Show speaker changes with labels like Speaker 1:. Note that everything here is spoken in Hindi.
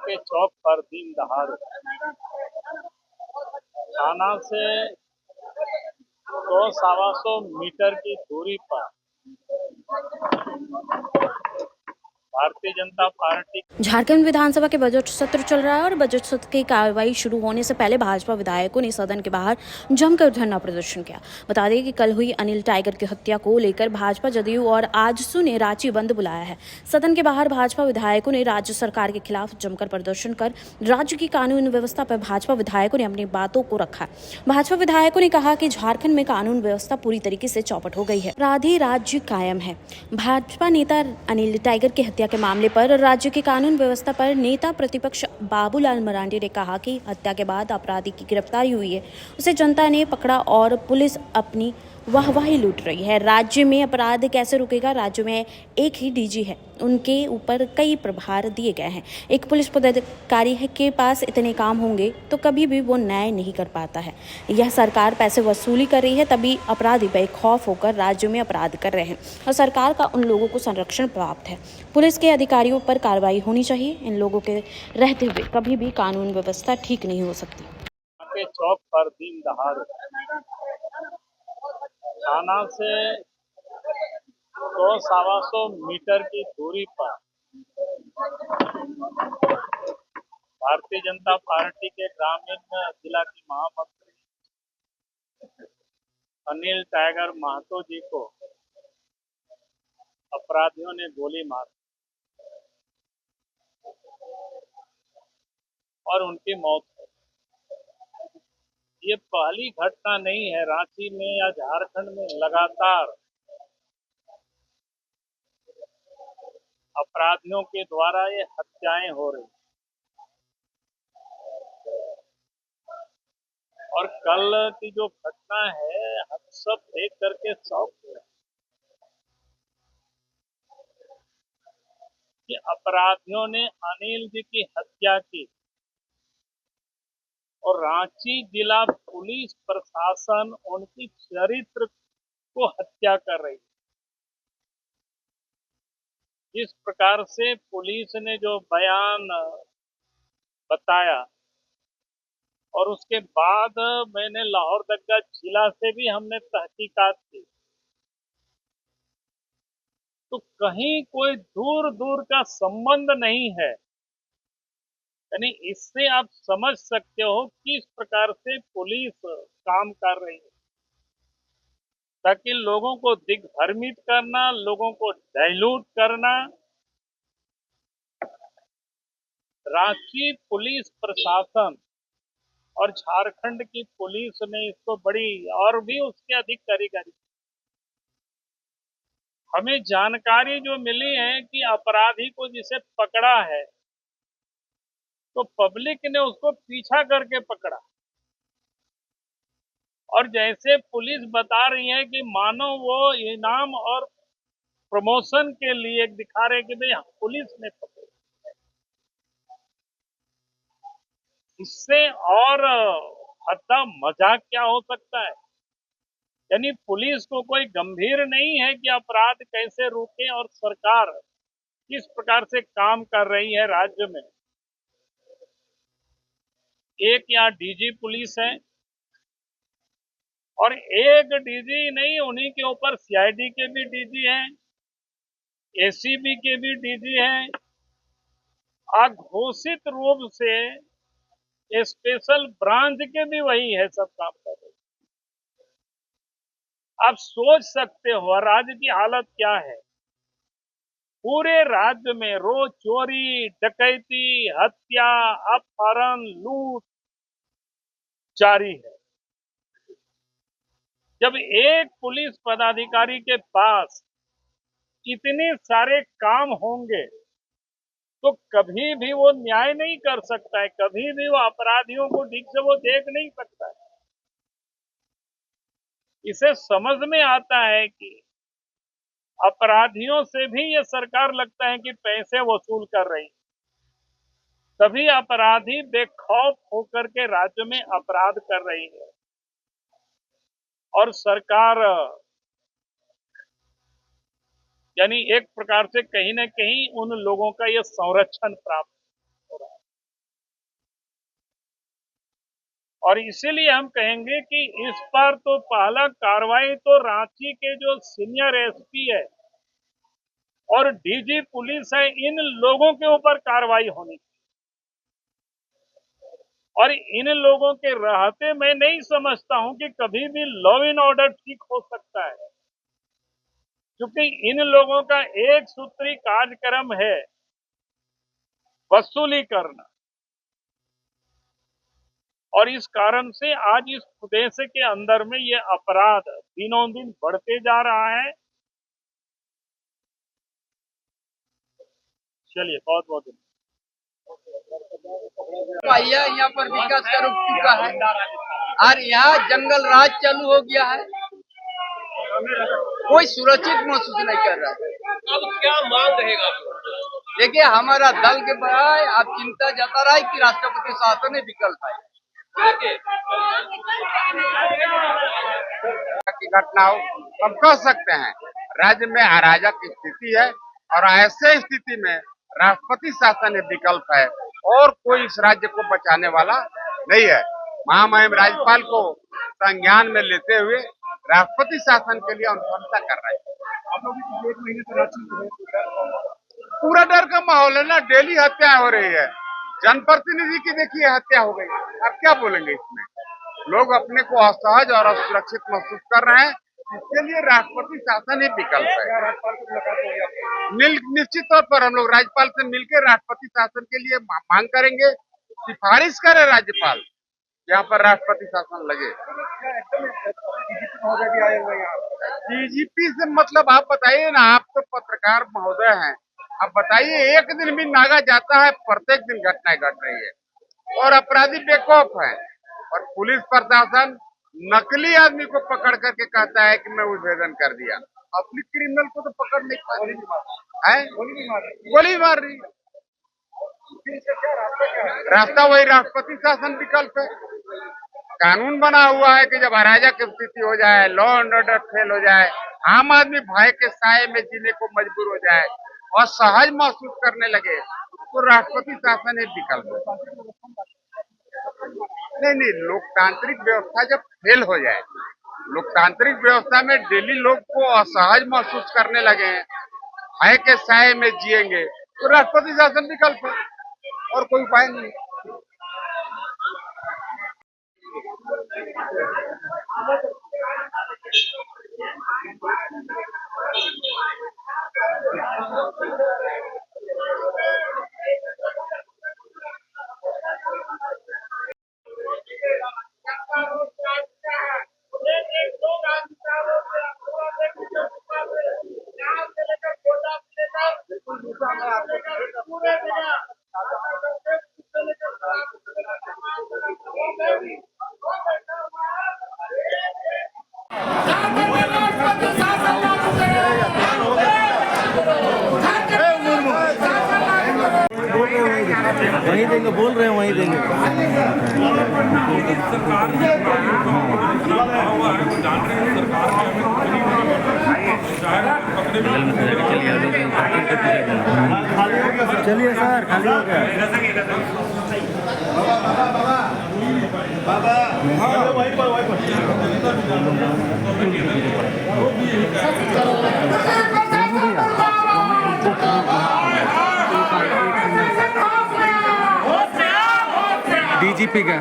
Speaker 1: के चौक पर दिन दहाड़े थाना से 100-125 मीटर की दूरी पर भारतीय जनता पार्टी
Speaker 2: झारखंड विधानसभा के बजट सत्र चल रहा है और बजट सत्र की कार्रवाई शुरू होने से पहले भाजपा विधायकों ने सदन के बाहर जमकर धरना प्रदर्शन किया। बता दें कि कल हुई अनिल टाइगर की हत्या को लेकर भाजपा, जदयू और आजसू ने रांची बंद बुलाया है। सदन के बाहर भाजपा विधायकों ने राज्य सरकार के खिलाफ जमकर प्रदर्शन कर राज्य की कानून व्यवस्था पर भाजपा विधायकों ने अपनी बातों को रखा। भाजपा विधायकों ने कहा कि झारखंड में कानून व्यवस्था पूरी तरीके से चौपट हो गई है, अपराधी राज्य कायम है। भाजपा नेता अनिल टाइगर की हत्या के मामले पर राज्य की कानून व्यवस्था पर नेता प्रतिपक्ष बाबूलाल मरांडी ने कहा कि हत्या के बाद अपराधी की गिरफ्तारी हुई है, उसे जनता ने पकड़ा और पुलिस अपनी वाहवाही लूट रही है। राज्य में अपराध कैसे रुकेगा? राज्य में एक ही डीजी है, उनके ऊपर कई प्रभार दिए गए हैं। एक पुलिस पदाधिकारी के पास इतने काम होंगे तो कभी भी वो न्याय नहीं कर पाता है। यह सरकार पैसे वसूली कर रही है, तभी अपराधी बेखौफ होकर राज्य में अपराध कर रहे हैं और सरकार का उन लोगों को संरक्षण प्राप्त है। पुलिस के अधिकारियों पर कार्रवाई होनी चाहिए। इन लोगों के रहते हुए कभी भी कानून व्यवस्था ठीक नहीं हो सकती।
Speaker 1: के चौक पर दिन दहाड़े थाना से 100-125 मीटर की दूरी पर भारतीय जनता पार्टी के ग्रामीण जिला की महामंत्री अनिल टाइगर महतो जी को अपराधियों ने गोली मार और उनकी मौत हो। ये पहली घटना नहीं है रांची में या झारखंड में। लगातार अपराधियों के द्वारा ये हत्याएं हो रही और कल की जो घटना है हम सब देख करके शौक हुए कि अपराधियों ने अनिल जी की हत्या की और रांची जिला पुलिस प्रशासन उनकी चरित्र को हत्या कर रही है। जिस प्रकार से पुलिस ने जो बयान बताया और उसके बाद मैंने लाहौरदगा जिला से भी हमने तहकीकात की, तो कहीं कोई दूर दूर का संबंध नहीं है। यानी इससे आप समझ सकते हो किस प्रकार से पुलिस काम कर रही है ताकि लोगों को दिग्भ्रमित करना, लोगों को डाइल्यूट करना। रांची पुलिस प्रशासन और झारखंड की पुलिस ने इसको बड़ी और भी उसके अधिक कारीगरी। हमें जानकारी जो मिली है कि अपराधी को जिसे पकड़ा है तो पब्लिक ने उसको पीछा करके पकड़ा और जैसे पुलिस बता रही है कि मानो वो इनाम और प्रमोशन के लिए दिखा रहे कि भाई पुलिस ने पकड़ा। इससे और हद्दा मजाक क्या हो सकता है? यानी पुलिस को कोई गंभीर नहीं है कि अपराध कैसे रोके और सरकार किस प्रकार से काम कर रही है राज्य में। एक यहाँ डीजी पुलिस है और एक डीजी नहीं, उन्हीं के ऊपर सीआईडी के भी डीजी हैं, एसीबी के भी डीजी हैं। अघोषित रूप से स्पेशल ब्रांच के भी वही है, सब काम कर रहे। आप सोच सकते हो राज्य की हालत क्या है। पूरे राज्य में रोज चोरी, डकैती, हत्या, अपहरण, लूट जारी है। जब एक पुलिस पदाधिकारी के पास इतने सारे काम होंगे तो कभी भी वो न्याय नहीं कर सकता है, कभी भी वो अपराधियों को ठीक से वो देख नहीं सकता है। इसे समझ में आता है कि अपराधियों से भी ये सरकार लगता है कि पैसे वसूल कर रही, तभी अपराधी बेखौफ होकर के राज्य में अपराध कर रही है और सरकार यानी एक प्रकार से कहीं न कहीं उन लोगों का ये संरक्षण प्राप्त हो रहा है। और इसीलिए हम कहेंगे कि इस बार तो पहला कार्रवाई तो रांची के जो सीनियर एसपी है और डीजी पुलिस है, इन लोगों के ऊपर कार्रवाई होनी चाहिए। और इन लोगों के रहते मैं नहीं समझता हूं कि कभी भी लॉ एंड ऑर्डर ठीक हो सकता है, क्योंकि इन लोगों का एक सूत्री कार्यक्रम है वसूली करना। और इस कारण से आज इस प्रदेश के अंदर में ये अपराध दिनों दिन बढ़ते जा रहा है। चलिए, बहुत बहुत धन्यवाद।
Speaker 3: भैया यहाँ पर विकास का रुक चुका है और यहाँ जंगल राज चालू हो गया है। कोई सुरक्षित महसूस नहीं कर रहा है।
Speaker 4: अब क्या मांग रहेगा?
Speaker 3: देखिए, हमारा दल के बजाय आप चिंता जता रहा है कि राष्ट्रपति शासन ही विकल्प है।
Speaker 5: की घटना हो, हम कह सकते हैं राज्य में अराजक स्थिति है और ऐसे स्थिति में राष्ट्रपति शासन एक विकल्प है और कोई इस राज्य को बचाने वाला नहीं है। महामहिम राज्यपाल को संज्ञान में लेते हुए राष्ट्रपति शासन के लिए अनुशंसा कर रहे हैं। पूरा डर का माहौल है ना, डेली हत्या हो रही है। जनप्रतिनिधि की देखिए हत्या हो गई, अब क्या बोलेंगे इसमें? लोग अपने को असहज और असुरक्षित महसूस कर रहे हैं, इसके लिए राष्ट्रपति शासन ही विकल्प है। निश्चित तौर पर हम लोग राज्यपाल से मिलकर राष्ट्रपति शासन के लिए मांग करेंगे, सिफारिश करे राज्यपाल, यहाँ पर राष्ट्रपति शासन लगे। डीजीपी से मतलब आप बताइए ना, आप तो पत्रकार महोदय हैं, आप बताइए एक दिन भी नागा जाता है, प्रत्येक दिन घटनाएं घट रही है और अपराधी बेखौफ है और पुलिस प्रशासन नकली आदमी को पकड़ करके कहता है कि मैं उद्भेदन कर दिया। असली क्रिमिनल को तो पकड़ नहीं पाते हैं, गोली मार रही है। रास्ता वही राष्ट्रपति शासन विकल्प है। कानून बना हुआ है कि जब अराजक स्थिति हो जाए, लॉ एंड ऑर्डर फेल हो जाए, आम आदमी भय के साए में जीने को मजबूर हो जाए और सहज महसूस करने लगे, तो राष्ट्रपति शासन एक विकल्प है। नहीं, लोकतांत्रिक व्यवस्था जब फेल हो जाए, लोकतांत्रिक व्यवस्था में डेली लोग को असहज महसूस करने लगे हैं, भय के साए में जिएंगे, तो राष्ट्रपति शासन विकल्प है और कोई उपाय नहीं।
Speaker 6: वहीं देंगे, बोल रहे हैं वहीं देंगे। चलिए सर, खाली हो गया। डीजीपी का